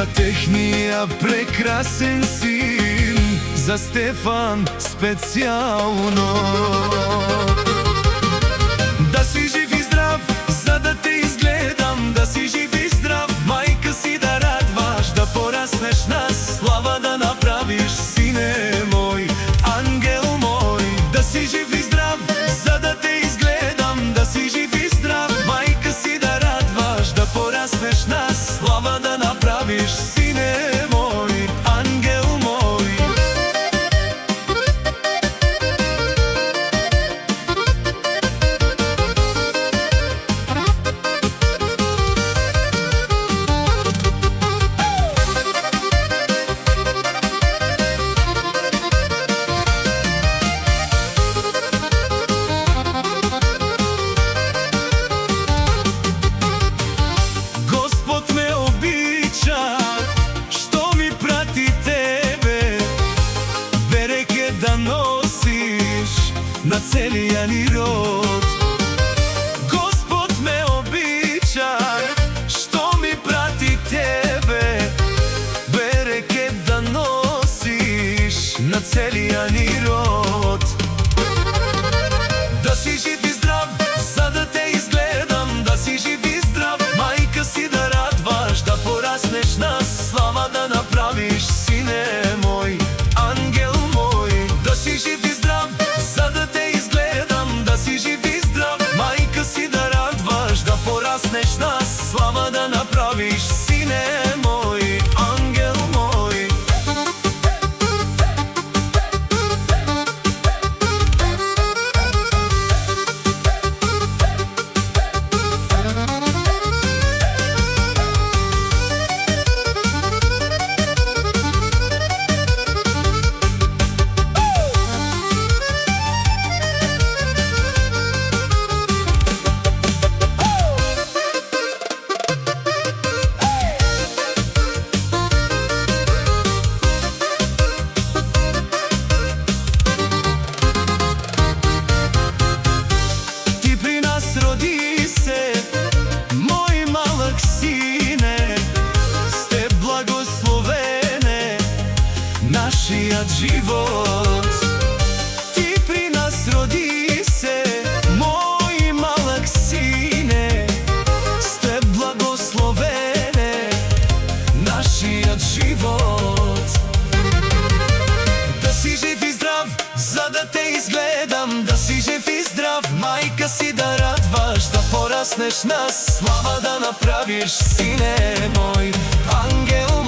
за технија прекрасен син, за Стефан специјално. Да си жив и здрав, за да те изгледам, да си жив и здрав, мајка си да радваш, да пораснеш нас слава да направиш, сине мој, ангел мој. Да си жив и здрав, за да те изгледам, да си жив и здрав, мајка си да радваш, да пораснеш нас слава да направиш, сине мој, ангел мој. Да носиш на целија ни род. Господ ме обича, што ми прати тебе, береке да носиш на целија ни род. Да си жив и здрав, за да те изгледам, да си жив и здрав, мајка си да радваш, да пораснеш нас слава да направиш, сине мој, ангел мој. Да си жив и здрав, за да те изгледам, да си жив и здрав, мајка си да радваш, да пораснеш нас слава да направиш, сине мој, ангел мој. Роди се, мој малък сине, сте благословене, нашият живот. Ти при нас роди се, мој малък сине, сте благословене, нашият живот. Да си жив и здрав, за да те изгледам, да си жив и здрав, мајка си да радваш, да пораснеш нас слава да направиш, сине мој, ангел